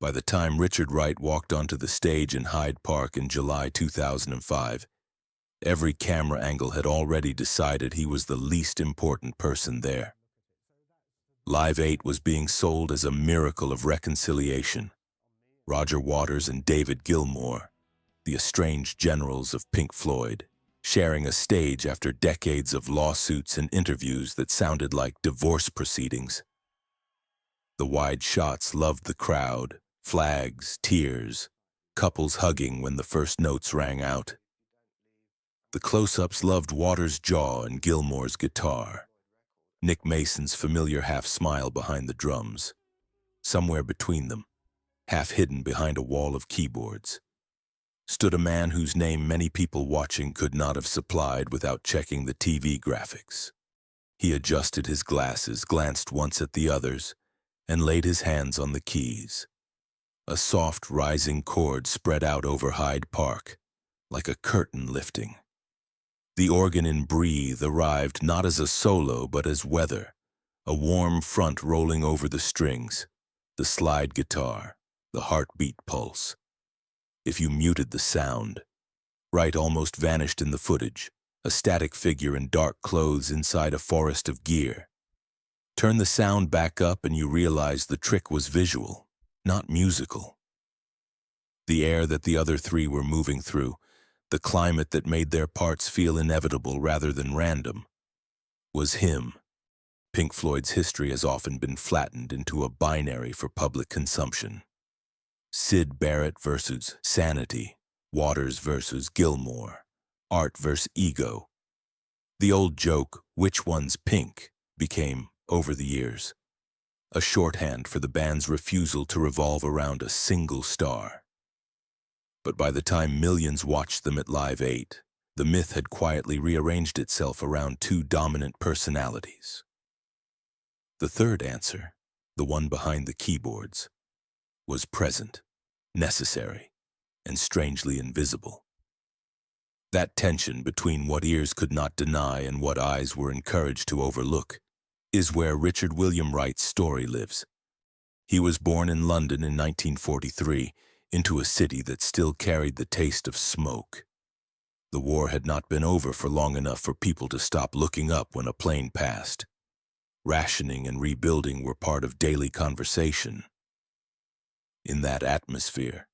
By the time Richard Wright walked onto the stage in Hyde Park in July 2005, every camera angle had already decided he was the least important person there. Live 8 was being sold as a miracle of reconciliation. Roger Waters and David Gilmour, the estranged generals of Pink Floyd, sharing a stage after decades of lawsuits and interviews that sounded like divorce proceedings. The wide shots loved the crowd, flags, tears, couples hugging when the first notes rang out. The close-ups loved Waters' jaw and Gilmour's guitar, Nick Mason's familiar half-smile behind the drums. Somewhere between them, half hidden behind a wall of keyboards, stood a man whose name many people watching could not have supplied without checking the TV graphics. He adjusted his glasses, glanced once at the others, and laid his hands on the keys. A soft, rising chord spread out over Hyde Park, like a curtain lifting. The organ in Breathe arrived not as a solo but as weather, a warm front rolling over the strings, the slide guitar, the heartbeat pulse. If you muted the sound, Wright almost vanished in the footage, a static figure in dark clothes inside a forest of gear. Turn the sound back up and you realize the trick was visual, not musical. The air that the other three were moving through, the climate that made their parts feel inevitable rather than random, was him. Pink Floyd's history has often been flattened into a binary for public consumption. Syd Barrett versus Sanity, Waters versus Gilmour, art versus ego. The old joke, which one's pink, became, over the years, a shorthand for the band's refusal to revolve around a single star. But by the time millions watched them at Live 8, the myth had quietly rearranged itself around two dominant personalities. The third answer, the one behind the keyboards, was present, necessary, and strangely invisible. That tension between what ears could not deny and what eyes were encouraged to overlook is where Richard William Wright's story lives. He was born in London in 1943, into a city that still carried the taste of smoke. The war had not been over for long enough for people to stop looking up when a plane passed. Rationing and rebuilding were part of daily conversation. In that atmosphere,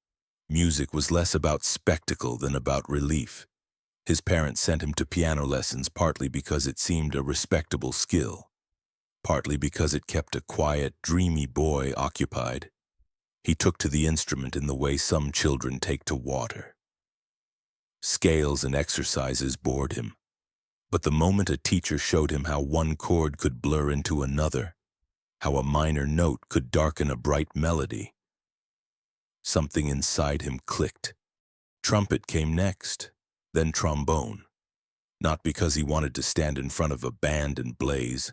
music was less about spectacle than about relief. His parents sent him to piano lessons partly because it seemed a respectable skill, partly because it kept a quiet, dreamy boy occupied. He took to the instrument in the way some children take to water. Scales and exercises bored him, but the moment a teacher showed him how one chord could blur into another, how a minor note could darken a bright melody, something inside him clicked. Trumpet came next, then trombone, not because he wanted to stand in front of a band and blaze,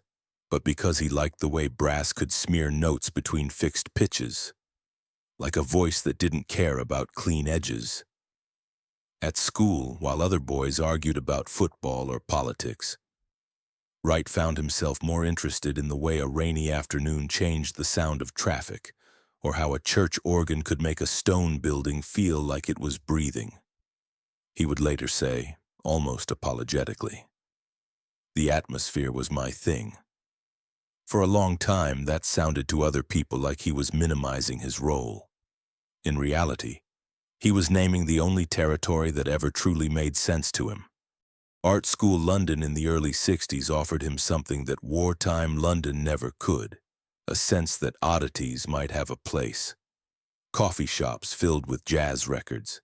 but because he liked the way brass could smear notes between fixed pitches, like a voice that didn't care about clean edges. At school, while other boys argued about football or politics, Wright found himself more interested in the way a rainy afternoon changed the sound of traffic, or how a church organ could make a stone building feel like it was breathing. He would later say, almost apologetically, "The atmosphere was my thing." For a long time, that sounded to other people like he was minimizing his role. In reality, he was naming the only territory that ever truly made sense to him. Art school London in the early 60s offered him something that wartime London never could, a sense that oddities might have a place. Coffee shops filled with jazz records.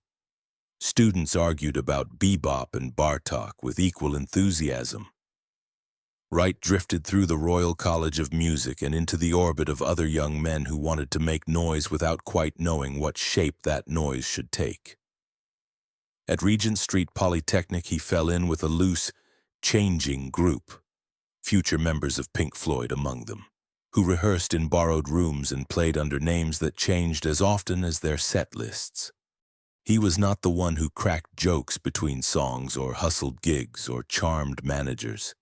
Students argued about bebop and Bartok with equal enthusiasm. Wright drifted through the Royal College of Music and into the orbit of other young men who wanted to make noise without quite knowing what shape that noise should take. At Regent Street Polytechnic, he fell in with a loose, changing group, future members of Pink Floyd among them, who rehearsed in borrowed rooms and played under names that changed as often as their set lists. He was not the one who cracked jokes between songs or hustled gigs or charmed managers.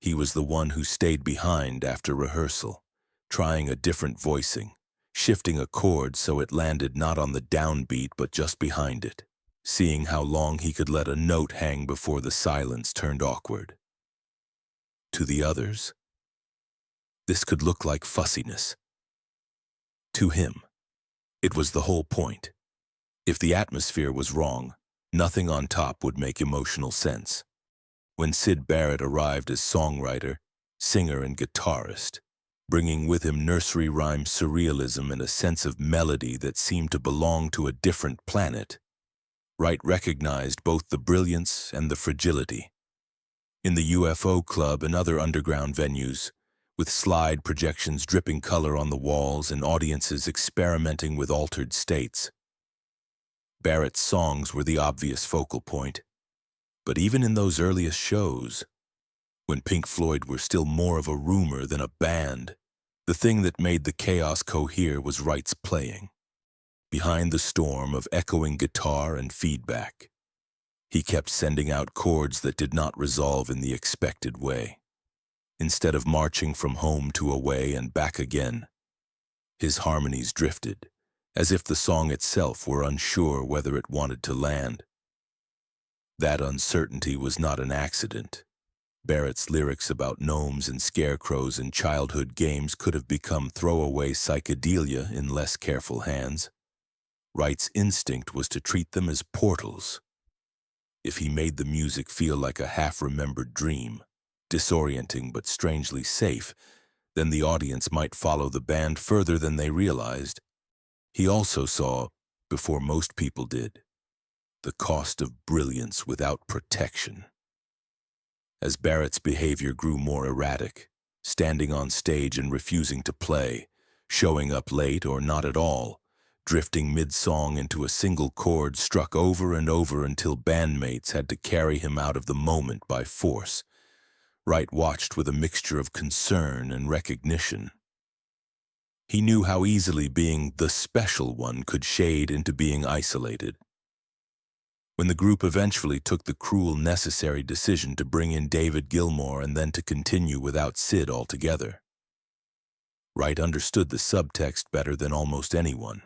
He was the one who stayed behind after rehearsal, trying a different voicing, shifting a chord so it landed not on the downbeat but just behind it, seeing how long he could let a note hang before the silence turned awkward. To the others, this could look like fussiness. To him, it was the whole point. If the atmosphere was wrong, nothing on top would make emotional sense. When Syd Barrett arrived as songwriter, singer, and guitarist, bringing with him nursery rhyme surrealism and a sense of melody that seemed to belong to a different planet, Wright recognized both the brilliance and the fragility. In the UFO Club and other underground venues, with slide projections dripping color on the walls and audiences experimenting with altered states, Barrett's songs were the obvious focal point. But even in those earliest shows, when Pink Floyd were still more of a rumor than a band, the thing that made the chaos cohere was Wright's playing. Behind the storm of echoing guitar and feedback, he kept sending out chords that did not resolve in the expected way. Instead of marching from home to away and back again, his harmonies drifted, as if the song itself were unsure whether it wanted to land. That uncertainty was not an accident. Barrett's lyrics about gnomes and scarecrows and childhood games could have become throwaway psychedelia in less careful hands. Wright's instinct was to treat them as portals. If he made the music feel like a half-remembered dream, disorienting but strangely safe, then the audience might follow the band further than they realized. He also saw, before most people did, the cost of brilliance without protection. As Barrett's behavior grew more erratic, standing on stage and refusing to play, showing up late or not at all, drifting mid-song into a single chord struck over and over until bandmates had to carry him out of the moment by force, Wright watched with a mixture of concern and recognition. He knew how easily being the special one could shade into being isolated. When the group eventually took the cruel, necessary decision to bring in David Gilmour and then to continue without Syd altogether, Wright understood the subtext better than almost anyone.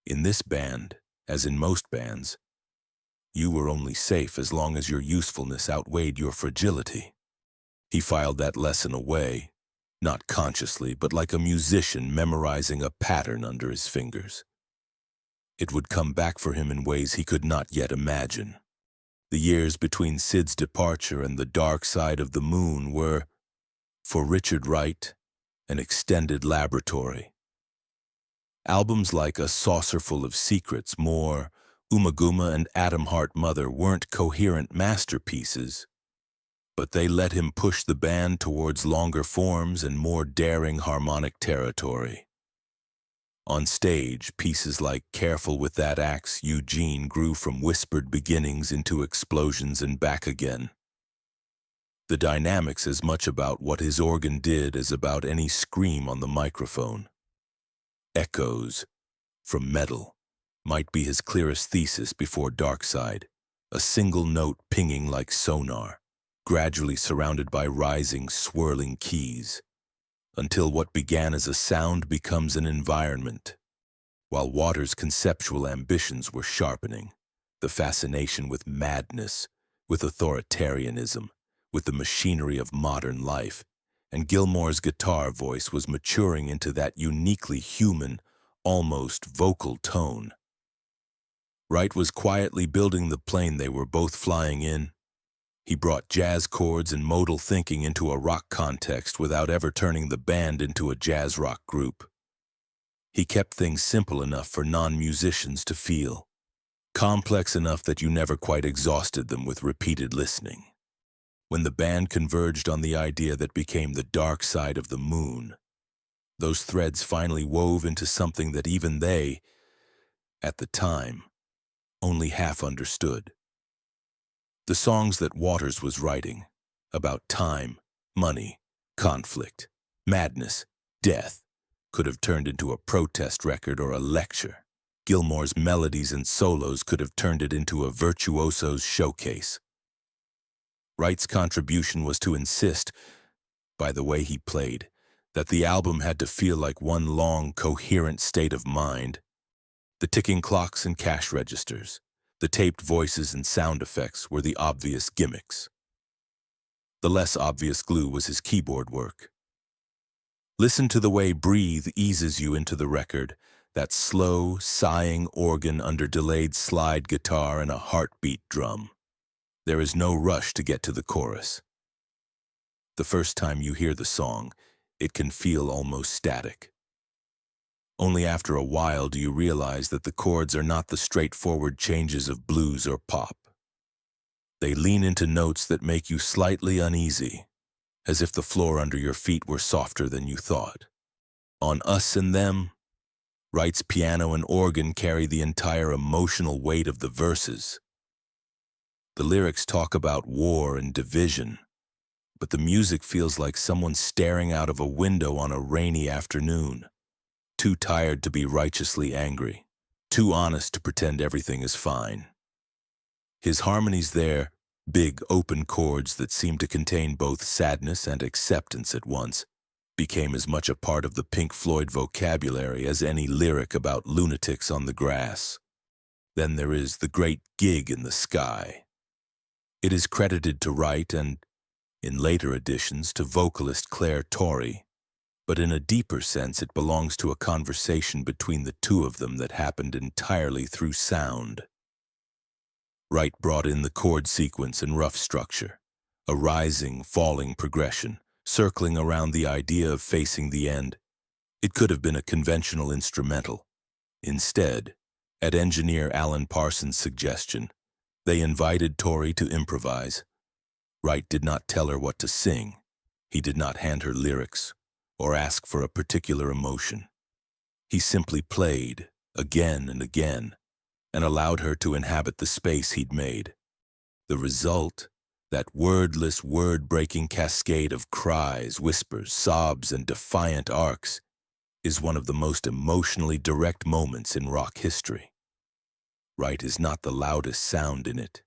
In this band, as in most bands, you were only safe as long as your usefulness outweighed your fragility. He filed that lesson away, not consciously, but like a musician memorizing a pattern under his fingers. It would come back for him in ways he could not yet imagine. The years between Syd's departure and the dark side of the moon were, for Richard Wright, an extended laboratory. Albums like A Saucerful of Secrets, More, Umaguma, and Atom Heart Mother weren't coherent masterpieces, but they let him push the band towards longer forms and more daring harmonic territory. On stage, pieces like Careful with That Axe, Eugene grew from whispered beginnings into explosions and back again. The dynamics as much about what his organ did as about any scream on the microphone. Echoes from Metal might be his clearest thesis before Dark Side, a single note pinging like sonar, gradually surrounded by rising, swirling keys, until what began as a sound becomes an environment. While Waters' conceptual ambitions were sharpening, the fascination with madness, with authoritarianism, with the machinery of modern life, and Gilmour's guitar voice was maturing into that uniquely human, almost vocal tone. Wright was quietly building the plane they were both flying in. He brought jazz chords and modal thinking into a rock context without ever turning the band into a jazz rock group. He kept things simple enough for non-musicians to feel, complex enough that you never quite exhausted them with repeated listening. When the band converged on the idea that became the dark side of the moon, those threads finally wove into something that even they, at the time, only half understood. The songs that Waters was writing, about time, money, conflict, madness, death, could have turned into a protest record or a lecture. Gilmour's melodies and solos could have turned it into a virtuoso's showcase. Wright's contribution was to insist, by the way he played, that the album had to feel like one long, coherent state of mind. The ticking clocks and cash registers, the taped voices and sound effects were the obvious gimmicks. The less obvious glue was his keyboard work. Listen to the way Breathe eases you into the record, that slow, sighing organ under delayed slide guitar and a heartbeat drum. There is no rush to get to the chorus. The first time you hear the song, it can feel almost static. Only after a while do you realize that the chords are not the straightforward changes of blues or pop. They lean into notes that make you slightly uneasy, as if the floor under your feet were softer than you thought. On Us and Them, Wright's piano and organ carry the entire emotional weight of the verses. The lyrics talk about war and division, but the music feels like someone staring out of a window on a rainy afternoon, too tired to be righteously angry, too honest to pretend everything is fine. His harmonies there, big open chords that seem to contain both sadness and acceptance at once, became as much a part of the Pink Floyd vocabulary as any lyric about lunatics on the grass. Then there is The Great Gig in the Sky. It is credited to Wright and, in later editions, to vocalist Claire Torrey, but in a deeper sense it belongs to a conversation between the two of them that happened entirely through sound. Wright brought in the chord sequence and rough structure, a rising, falling progression, circling around the idea of facing the end. It could have been a conventional instrumental. Instead, at engineer Alan Parsons' suggestion, they invited Torrey to improvise. Wright did not tell her what to sing. He did not hand her lyrics or ask for a particular emotion. He simply played, again and again, and allowed her to inhabit the space he'd made. The result, that wordless, word-breaking cascade of cries, whispers, sobs, and defiant arcs, is one of the most emotionally direct moments in rock history. Wright is not the loudest sound in it.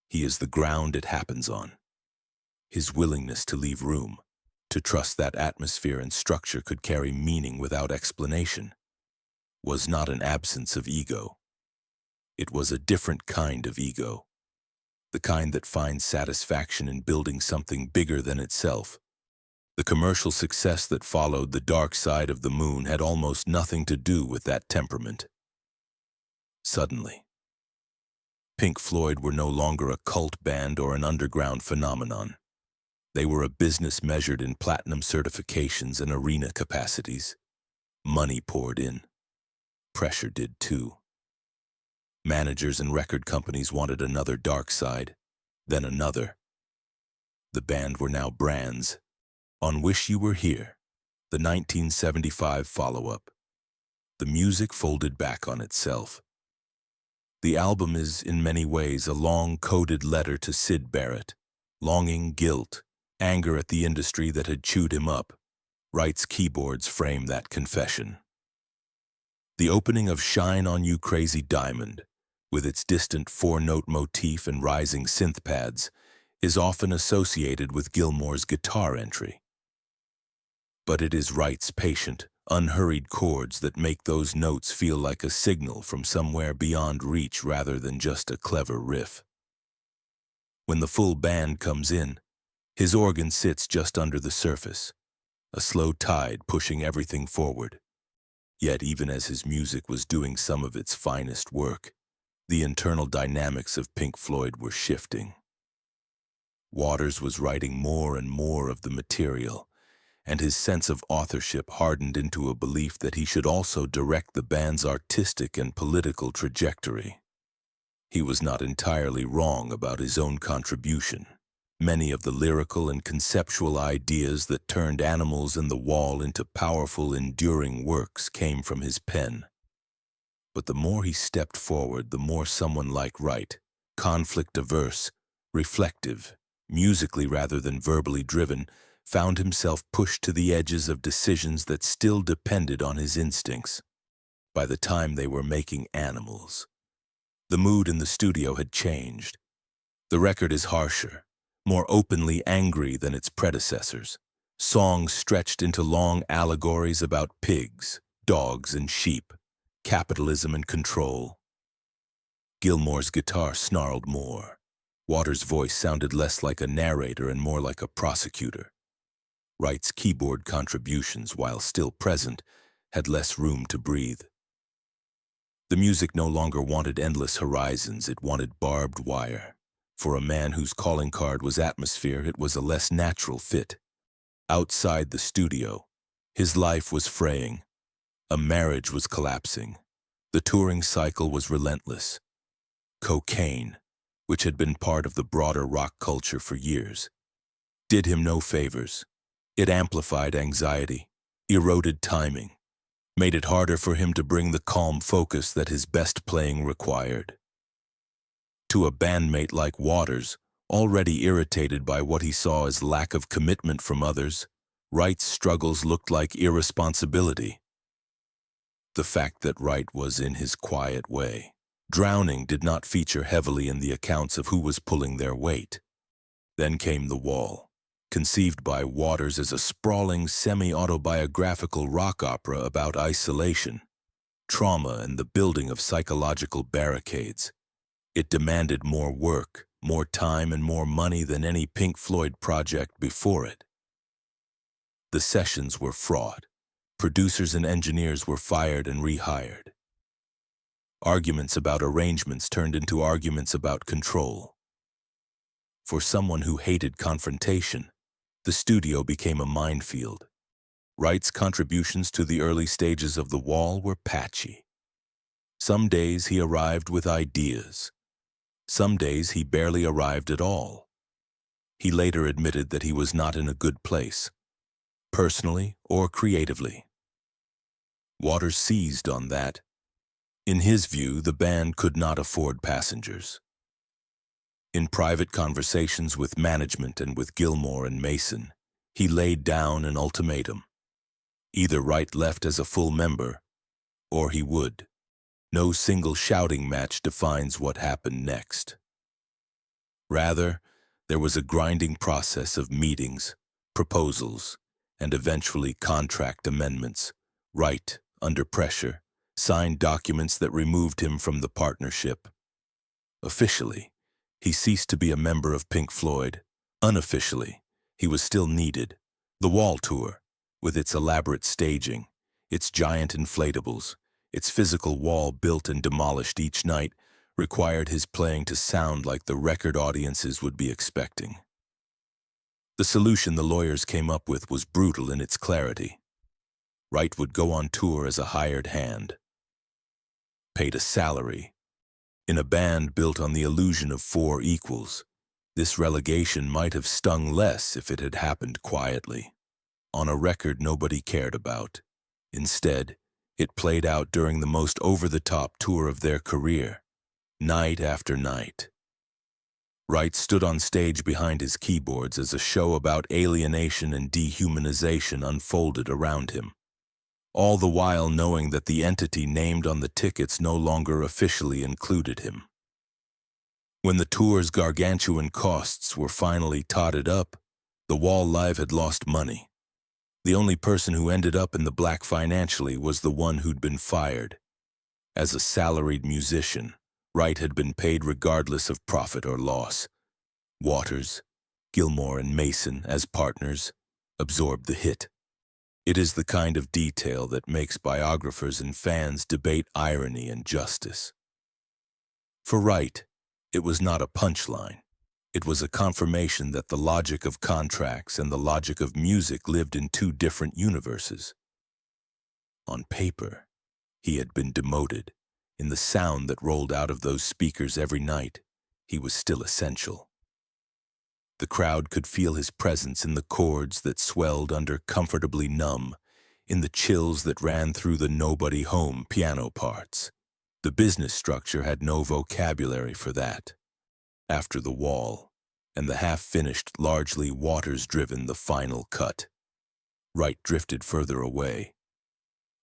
He is the ground it happens on. His willingness to leave room, to trust that atmosphere and structure could carry meaning without explanation, was not an absence of ego. It was a different kind of ego, the kind that finds satisfaction in building something bigger than itself. The commercial success that followed The Dark Side of the Moon had almost nothing to do with that temperament. Suddenly, Pink Floyd were no longer a cult band or an underground phenomenon. They were a business measured in platinum certifications and arena capacities. Money poured in. Pressure did too. Managers and record companies wanted another Dark Side, then another. The band were now brands. On Wish You Were Here, the 1975 follow-up, the music folded back on itself. The album is, in many ways, a long, coded letter to Syd Barrett. Longing, guilt, anger at the industry that had chewed him up. Wright's keyboards frame that confession. The opening of Shine on You Crazy Diamond, with its distant four-note motif and rising synth pads, is often associated with Gilmour's guitar entry. But it is Wright's patient, unhurried chords that make those notes feel like a signal from somewhere beyond reach rather than just a clever riff. When the full band comes in, his organ sits just under the surface, a slow tide pushing everything forward. Yet even as his music was doing some of its finest work, the internal dynamics of Pink Floyd were shifting. Waters was writing more and more of the material, and his sense of authorship hardened into a belief that he should also direct the band's artistic and political trajectory. He was not entirely wrong about his own contribution. Many of the lyrical and conceptual ideas that turned Animals and The Wall into powerful, enduring works came from his pen. But the more he stepped forward, the more someone like Wright, conflict-averse, reflective, musically rather than verbally driven, found himself pushed to the edges of decisions that still depended on his instincts. By the time they were making Animals, the mood in the studio had changed. The record is harsher, more openly angry than its predecessors, Songs stretched into long allegories about pigs, dogs, and sheep, capitalism and control. Gilmore's guitar snarled more. Waters' voice sounded less like a narrator and more like a prosecutor. Wright's keyboard contributions, while still present, had less room to breathe. The music no longer wanted endless horizons, it wanted barbed wire. For a man whose calling card was atmosphere, it was a less natural fit. Outside the studio, his life was fraying. A marriage was collapsing. The touring cycle was relentless. Cocaine, which had been part of the broader rock culture for years, did him no favors. It amplified anxiety, eroded timing, made it harder for him to bring the calm focus that his best playing required. To a bandmate like Waters, already irritated by what he saw as lack of commitment from others, Wright's struggles looked like irresponsibility. The fact that Wright was in his quiet way, drowning, did not feature heavily in the accounts of who was pulling their weight. Then came The Wall, conceived by Waters as a sprawling, semi-autobiographical rock opera about isolation, trauma, and the building of psychological barricades. It demanded more work, more time, and more money than any Pink Floyd project before it. The sessions were fraught. Producers and engineers were fired and rehired. Arguments about arrangements turned into arguments about control. For someone who hated confrontation, the studio became a minefield. Wright's contributions to the early stages of The Wall were patchy. Some days he arrived with ideas. Some days he barely arrived at all. He later admitted that he was not in a good place, personally or creatively. Waters seized on that. In his view, the band could not afford passengers. In private conversations with management and with Gilmore and Mason, he laid down an ultimatum. Either Wright left as a full member, or he would. No single shouting match defines what happened next. Rather, there was a grinding process of meetings, proposals, and eventually contract amendments. Wright, under pressure, signed documents that removed him from the partnership. Officially, he ceased to be a member of Pink Floyd. Unofficially, he was still needed. The Wall Tour, with its elaborate staging, its giant inflatables, its physical wall built and demolished each night, required his playing to sound like the record audiences would be expecting. The solution the lawyers came up with was brutal in its clarity. Wright would go on tour as a hired hand, paid a salary. In a band built on the illusion of four equals, this relegation might have stung less if it had happened quietly, on a record nobody cared about. Instead, it played out during the most over-the-top tour of their career, night after night. Wright stood on stage behind his keyboards as a show about alienation and dehumanization unfolded around him, all the while knowing that the entity named on the tickets no longer officially included him. When the tour's gargantuan costs were finally totted up, The Wall Live had lost money. The only person who ended up in the black financially was the one who'd been fired. As a salaried musician, Wright had been paid regardless of profit or loss. Waters, Gilmore, and Mason, as partners, absorbed the hit. It is the kind of detail that makes biographers and fans debate irony and justice. For Wright, it was not a punchline. It was a confirmation that the logic of contracts and the logic of music lived in two different universes. On paper, he had been demoted. In the sound that rolled out of those speakers every night, he was still essential. The crowd could feel his presence in the chords that swelled under comfortably numb, in the chills that ran through the nobody home piano parts. The business structure had no vocabulary for that. After The Wall, and the half-finished, largely Waters-driven The Final Cut, Wright drifted further away.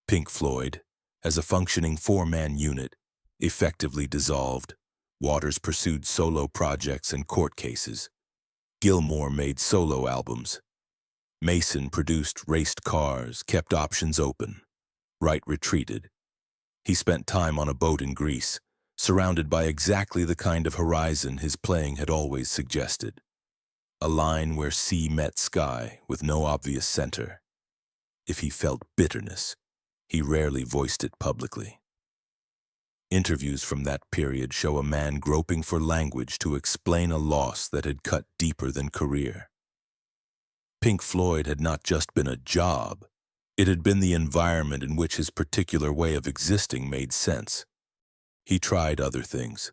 Pink Floyd, as a functioning four-man unit, effectively dissolved. Waters pursued solo projects and court cases. Gilmore made solo albums. Mason produced raced cars, kept options open. Wright retreated. He spent time on a boat in Greece, surrounded by exactly the kind of horizon his playing had always suggested. A line where sea met sky with no obvious center. If he felt bitterness, he rarely voiced it publicly. Interviews from that period show a man groping for language to explain a loss that had cut deeper than career. Pink Floyd had not just been a job, it had been the environment in which his particular way of existing made sense. He tried other things.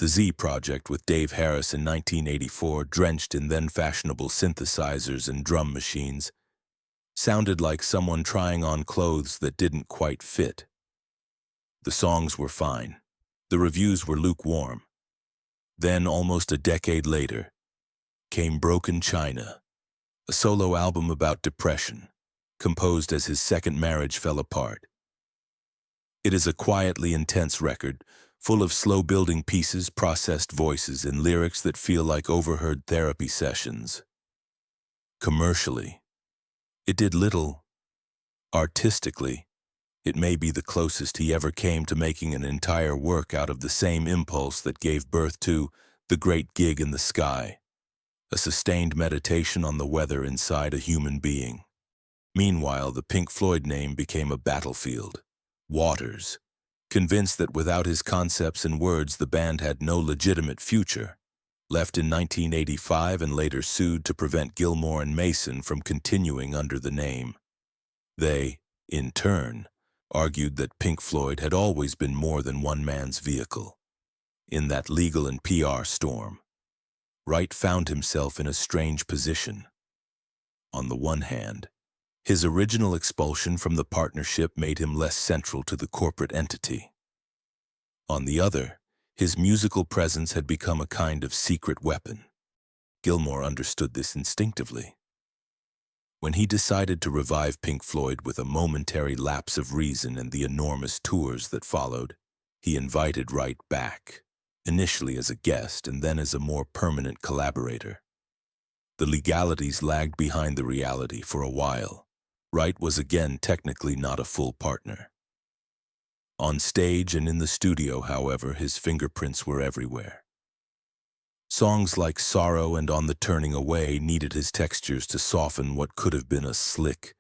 The Z Project with Dave Harris in 1984, drenched in then-fashionable synthesizers and drum machines, sounded like someone trying on clothes that didn't quite fit. The songs were fine. The reviews were lukewarm. Then, almost a decade later, came Broken China, a solo album about depression, composed as his second marriage fell apart. It is a quietly intense record, full of slow-building pieces, processed voices, and lyrics that feel like overheard therapy sessions. Commercially, it did little. Artistically, it may be the closest he ever came to making an entire work out of the same impulse that gave birth to The Great Gig in the Sky, a sustained meditation on the weather inside a human being. Meanwhile, the Pink Floyd name became a battlefield. Waters, convinced that without his concepts and words the band had no legitimate future, left in 1985 and later sued to prevent Gilmour and Mason from continuing under the name. They, in turn, argued that Pink Floyd had always been more than one man's vehicle. In that legal and PR storm, Wright found himself in a strange position. On the one hand, his original expulsion from the partnership made him less central to the corporate entity. On the other, his musical presence had become a kind of secret weapon. Gilmour understood this instinctively. When he decided to revive Pink Floyd with a momentary lapse of reason and the enormous tours that followed, he invited Wright back, initially as a guest and then as a more permanent collaborator. The legalities lagged behind the reality for a while. Wright was again technically not a full partner. On stage and in the studio, however, his fingerprints were everywhere. Songs like Sorrow and On the Turning Away needed his textures to soften what could have been a slick,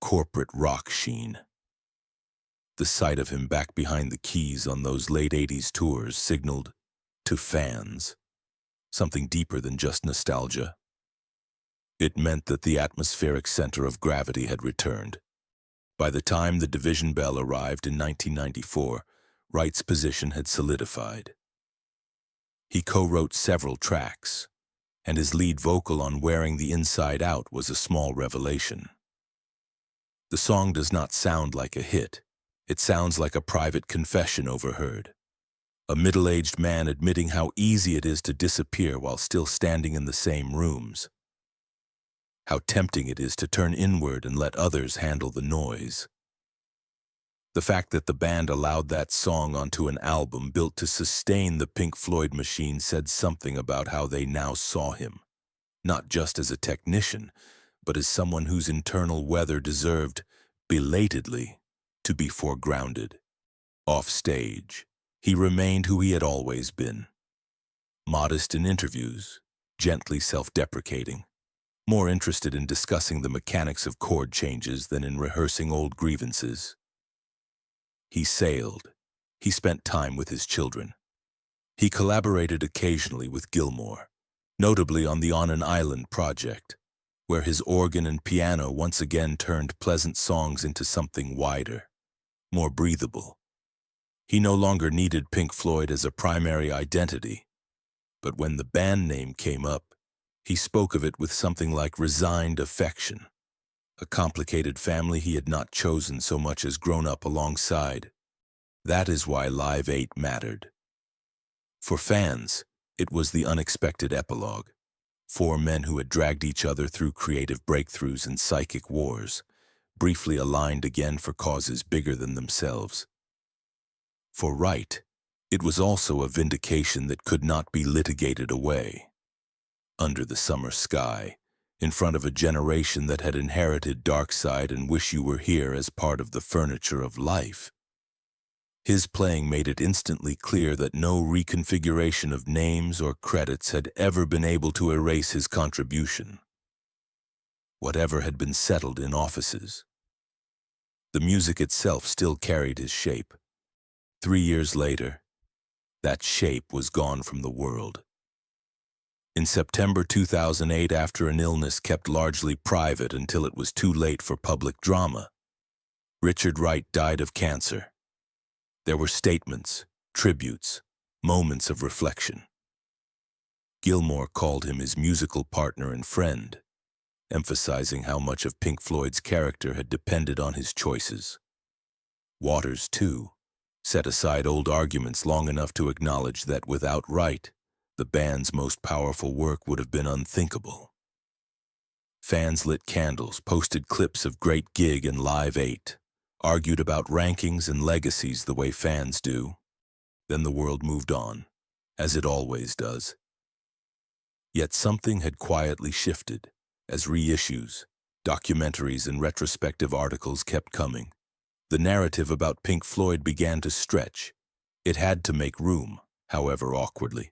corporate rock sheen. The sight of him back behind the keys on those late 80s tours signaled, to fans, something deeper than just nostalgia. It meant that the atmospheric center of gravity had returned. By the time the Division Bell arrived in 1994, Wright's position had solidified. He co-wrote several tracks, and his lead vocal on Wearing the Inside Out was a small revelation. The song does not sound like a hit. It sounds like a private confession overheard. A middle-aged man admitting how easy it is to disappear while still standing in the same rooms. How tempting it is to turn inward and let others handle the noise. The fact that the band allowed that song onto an album built to sustain the Pink Floyd machine said something about how they now saw him, not just as a technician, but as someone whose internal weather deserved, belatedly, to be foregrounded. Off stage, he remained who he had always been. Modest in interviews, gently self-deprecating, more interested in discussing the mechanics of chord changes than in rehearsing old grievances. He sailed. He spent time with his children. He collaborated occasionally with Gilmour, notably on the On an Island project, where his organ and piano once again turned pleasant songs into something wider, more breathable. He no longer needed Pink Floyd as a primary identity, but when the band name came up, he spoke of it with something like resigned affection, a complicated family he had not chosen so much as grown up alongside. That is why Live 8 mattered. For fans, it was the unexpected epilogue. 4 men who had dragged each other through creative breakthroughs and psychic wars, briefly aligned again for causes bigger than themselves. For Wright, it was also a vindication that could not be litigated away. Under the Summer Sky, in front of a generation that had inherited dark side and wish you were here as part of the furniture of life. His playing made it instantly clear that no reconfiguration of names or credits had ever been able to erase his contribution. Whatever had been settled in offices. The music itself still carried his shape. 3 years later, that shape was gone from the world. In September 2008, after an illness kept largely private until it was too late for public drama, Richard Wright died of cancer. There were statements, tributes, moments of reflection. Gilmour called him his musical partner and friend, emphasizing how much of Pink Floyd's character had depended on his choices. Waters, too, set aside old arguments long enough to acknowledge that without Wright, the band's most powerful work would have been unthinkable. Fans lit candles, posted clips of Great Gig and Live 8, argued about rankings and legacies the way fans do. Then the world moved on, as it always does. Yet something had quietly shifted, as reissues, documentaries, and retrospective articles kept coming. The narrative about Pink Floyd began to stretch. It had to make room, however awkwardly,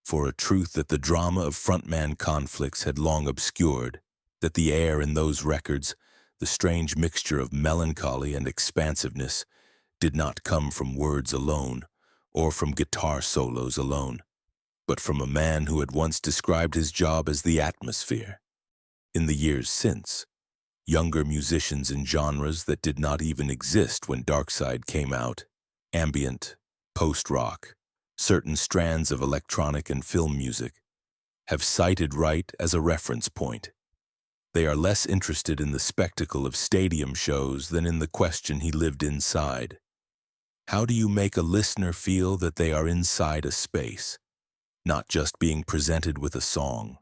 for a truth that the drama of frontman conflicts had long obscured, that the air in those records, the strange mixture of melancholy and expansiveness, did not come from words alone, or from guitar solos alone, but from a man who had once described his job as the atmosphere. In the years since, younger musicians in genres that did not even exist when Dark Side came out, ambient, post-rock, certain strands of electronic and film music, have cited Wright as a reference point. They are less interested in the spectacle of stadium shows than in the question he lived inside. How do you make a listener feel that they are inside a space, not just being presented with a song?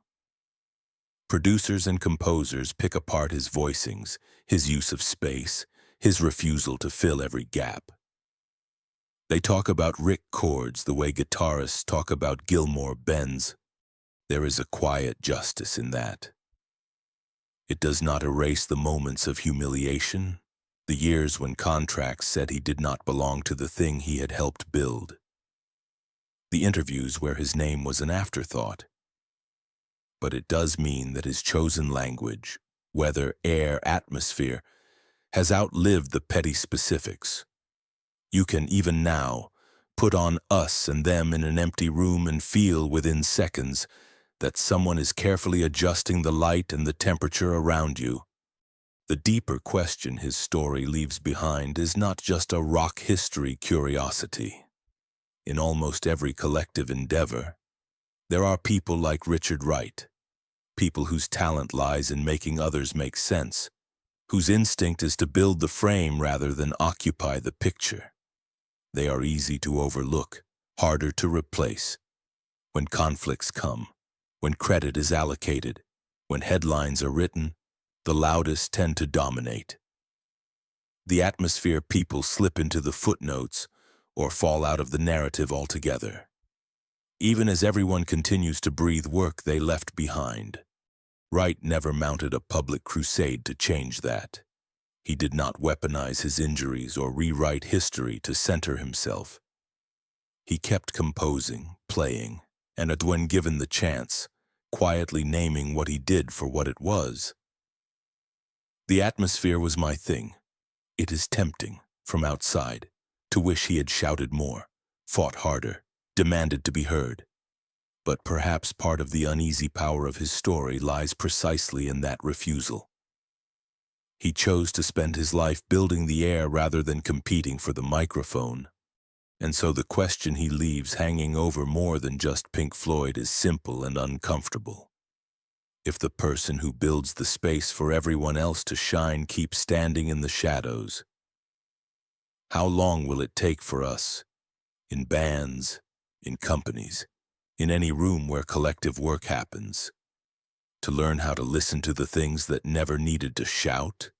Producers and composers pick apart his voicings, his use of space, his refusal to fill every gap. They talk about Rick chords the way guitarists talk about Gilmour bends. There is a quiet justice in that. It does not erase the moments of humiliation, the years when contracts said he did not belong to the thing he had helped build, the interviews where his name was an afterthought. But it does mean that his chosen language, weather, air, atmosphere, has outlived the petty specifics. You can, even now, put on us and them in an empty room and feel within seconds that someone is carefully adjusting the light and the temperature around you. The deeper question his story leaves behind is not just a rock history curiosity. In almost every collective endeavor, there are people like Richard Wright, people whose talent lies in making others make sense, whose instinct is to build the frame rather than occupy the picture. They are easy to overlook, harder to replace. When conflicts come, when credit is allocated, when headlines are written, the loudest tend to dominate. The atmosphere people slip into the footnotes or fall out of the narrative altogether. Even as everyone continues to breathe work they left behind, Wright never mounted a public crusade to change that. He did not weaponize his injuries or rewrite history to center himself. He kept composing, playing, and when given the chance, quietly naming what he did for what it was. The atmosphere was my thing. It is tempting, from outside, to wish he had shouted more, fought harder, demanded to be heard. But perhaps part of the uneasy power of his story lies precisely in that refusal. He chose to spend his life building the air rather than competing for the microphone. And so the question he leaves hanging over more than just Pink Floyd is simple and uncomfortable. If the person who builds the space for everyone else to shine keeps standing in the shadows, how long will it take for us, in bands, in companies, in any room where collective work happens, to learn how to listen to the things that never needed to shout?